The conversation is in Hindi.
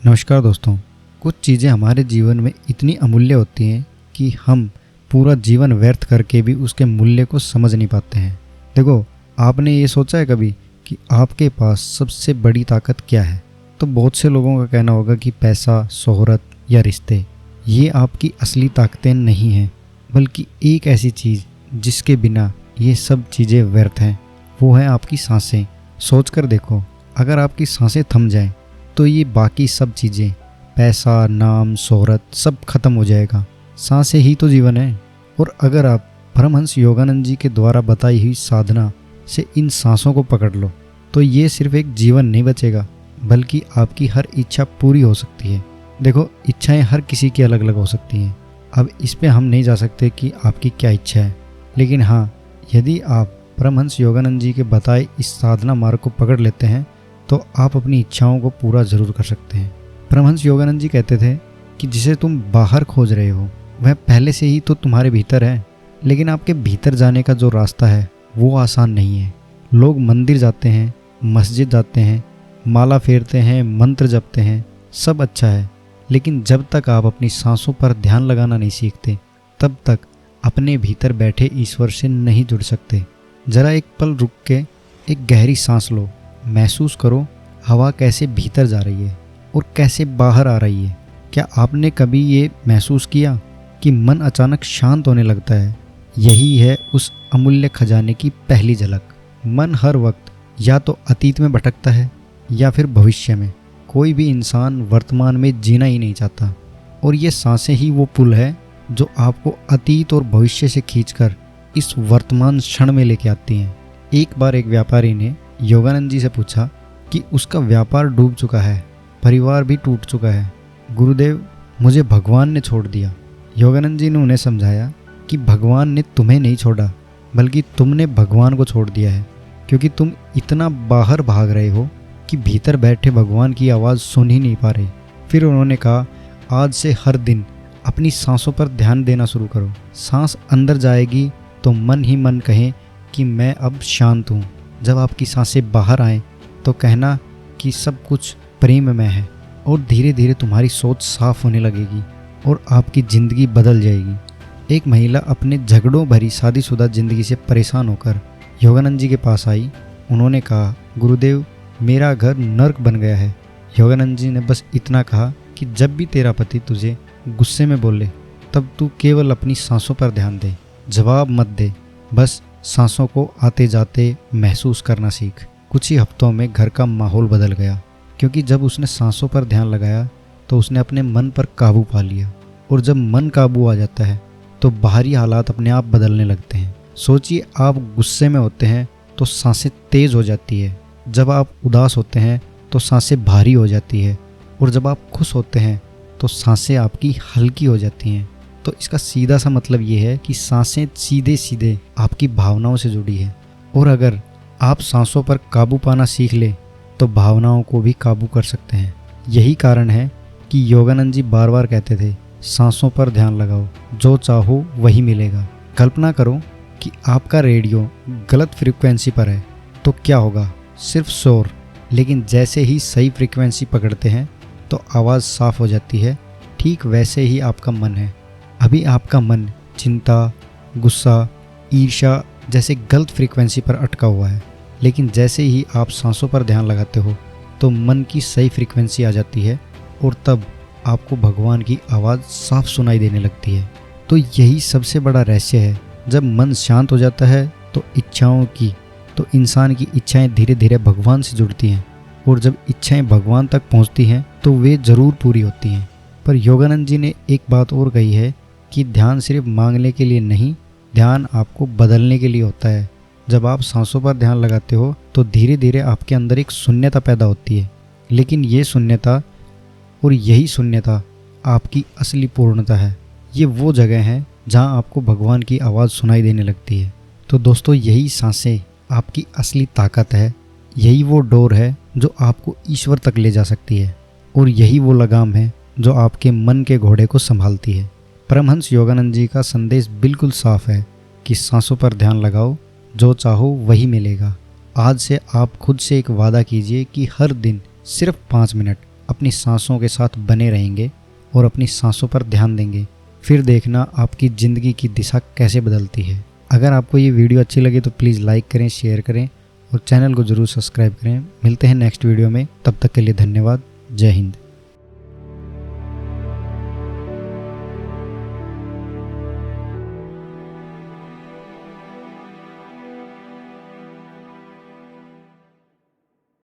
नमस्कार दोस्तों। कुछ चीज़ें हमारे जीवन में इतनी अमूल्य होती हैं कि हम पूरा जीवन व्यर्थ करके भी उसके मूल्य को समझ नहीं पाते हैं। देखो, आपने ये सोचा है कभी कि आपके पास सबसे बड़ी ताकत क्या है? तो बहुत से लोगों का कहना होगा कि पैसा, शोहरत या रिश्ते। ये आपकी असली ताकतें नहीं हैं, बल्कि एक ऐसी चीज़ जिसके बिना ये सब चीज़ें व्यर्थ हैं, वो है आपकी सांसें। सोच कर देखो, अगर आपकी सांसें थम जाएं तो ये बाकी सब चीज़ें, पैसा, नाम, शोहरत, सब खत्म हो जाएगा। सांसें ही तो जीवन है। और अगर आप परमहंस योगानंद जी के द्वारा बताई हुई साधना से इन सांसों को पकड़ लो तो ये सिर्फ एक जीवन नहीं बचेगा, बल्कि आपकी हर इच्छा पूरी हो सकती है। देखो, इच्छाएं हर किसी की अलग अलग हो सकती हैं। अब इस पे हम नहीं जा सकते कि आपकी क्या इच्छा है, लेकिन हाँ, यदि आप परमहंस योगानंद जी के बताए इस साधना मार्ग को पकड़ लेते हैं तो आप अपनी इच्छाओं को पूरा जरूर कर सकते हैं। परमहंस योगानंद जी कहते थे कि जिसे तुम बाहर खोज रहे हो वह पहले से ही तो तुम्हारे भीतर है, लेकिन आपके भीतर जाने का जो रास्ता है वो आसान नहीं है। लोग मंदिर जाते हैं, मस्जिद जाते हैं, माला फेरते हैं, मंत्र जपते हैं, सब अच्छा है, लेकिन जब तक आप अपनी सांसों पर ध्यान लगाना नहीं सीखते तब तक अपने भीतर बैठे ईश्वर से नहीं जुड़ सकते। जरा एक पल रुक के एक गहरी सांस लो, महसूस करो हवा कैसे भीतर जा रही है और कैसे बाहर आ रही है। क्या आपने कभी ये महसूस किया कि मन अचानक शांत होने लगता है? यही है उस अमूल्य खजाने की पहली झलक। मन हर वक्त या तो अतीत में भटकता है या फिर भविष्य में। कोई भी इंसान वर्तमान में जीना ही नहीं चाहता, और ये सांसें ही वो पुल है जो आपको अतीत और भविष्य से खींचकर इस वर्तमान क्षण में लेके आती हैं। एक बार एक व्यापारी ने योगानंद जी से पूछा कि उसका व्यापार डूब चुका है, परिवार भी टूट चुका है। गुरुदेव, मुझे भगवान ने छोड़ दिया। योगानंद जी ने उन्हें समझाया कि भगवान ने तुम्हें नहीं छोड़ा, बल्कि तुमने भगवान को छोड़ दिया है, क्योंकि तुम इतना बाहर भाग रहे हो कि भीतर बैठे भगवान की आवाज़ सुन ही नहीं पा रहे। फिर उन्होंने कहा, आज से हर दिन अपनी सांसों पर ध्यान देना शुरू करो। सांस अंदर जाएगी तो मन ही मन कहे कि मैं अब शांत हूँ। जब आपकी सांसें बाहर आएँ तो कहना कि सब कुछ प्रेम में है, और धीरे धीरे तुम्हारी सोच साफ होने लगेगी और आपकी ज़िंदगी बदल जाएगी। एक महिला अपने झगड़ों भरी शादीशुदा ज़िंदगी से परेशान होकर योगानंद जी के पास आई। उन्होंने कहा, गुरुदेव, मेरा घर नर्क बन गया है। योगानंद जी ने बस इतना कहा कि जब भी तेरा पति तुझे गुस्से में बोले तब तू केवल अपनी सांसों पर ध्यान दे, जवाब मत दे, बस सांसों को आते जाते महसूस करना सीख। कुछ ही हफ्तों में घर का माहौल बदल गया, क्योंकि जब उसने सांसों पर ध्यान लगाया तो उसने अपने मन पर काबू पा लिया। और जब मन काबू आ जाता है तो बाहरी हालात अपने आप बदलने लगते हैं। सोचिए, आप गुस्से में होते हैं तो सांसें तेज हो जाती है, जब आप उदास होते हैं तो सांसें भारी हो जाती है, और जब आप खुश होते हैं तो सांसें आपकी हल्की हो जाती हैं। तो इसका सीधा सा मतलब ये है कि सांसें सीधे सीधे आपकी भावनाओं से जुड़ी है, और अगर आप सांसों पर काबू पाना सीख ले तो भावनाओं को भी काबू कर सकते हैं। यही कारण है कि योगानंद जी बार बार कहते थे, सांसों पर ध्यान लगाओ, जो चाहो वही मिलेगा। कल्पना करो कि आपका रेडियो गलत फ्रीक्वेंसी पर है तो क्या होगा? सिर्फ शोर। लेकिन जैसे ही सही फ्रीक्वेंसी पकड़ते हैं तो आवाज़ साफ हो जाती है। ठीक वैसे ही आपका मन है। अभी आपका मन चिंता, गुस्सा, ईर्ष्या जैसे गलत फ्रीक्वेंसी पर अटका हुआ है, लेकिन जैसे ही आप सांसों पर ध्यान लगाते हो तो मन की सही फ्रीक्वेंसी आ जाती है, और तब आपको भगवान की आवाज़ साफ सुनाई देने लगती है। तो यही सबसे बड़ा रहस्य है। जब मन शांत हो जाता है तो इंसान की इच्छाएं धीरे धीरे भगवान से जुड़ती हैं, और जब इच्छाएं भगवान तक पहुंचती हैं तो वे ज़रूर पूरी होती हैं। पर योगानंद जी ने एक बात और कही है कि ध्यान सिर्फ मांगने के लिए नहीं, ध्यान आपको बदलने के लिए होता है। जब आप सांसों पर ध्यान लगाते हो तो धीरे धीरे आपके अंदर एक शून्यता पैदा होती है, लेकिन ये शून्यता, और यही शून्यता आपकी असली पूर्णता है। ये वो जगह है जहाँ आपको भगवान की आवाज़ सुनाई देने लगती है। तो दोस्तों, यही सांसें आपकी असली ताकत है। यही वो डोर है जो आपको ईश्वर तक ले जा सकती है, और यही वो लगाम है जो आपके मन के घोड़े को संभालती है। परमहंस योगानंद जी का संदेश बिल्कुल साफ है कि सांसों पर ध्यान लगाओ, जो चाहो वही मिलेगा। आज से आप खुद से एक वादा कीजिए कि हर दिन सिर्फ 5 मिनट अपनी सांसों के साथ बने रहेंगे और अपनी सांसों पर ध्यान देंगे, फिर देखना आपकी ज़िंदगी की दिशा कैसे बदलती है। अगर आपको ये वीडियो अच्छी लगे तो प्लीज़ लाइक करें, शेयर करें और चैनल को ज़रूर सब्सक्राइब करें। मिलते हैं नेक्स्ट वीडियो में, तब तक के लिए धन्यवाद। जय हिंद।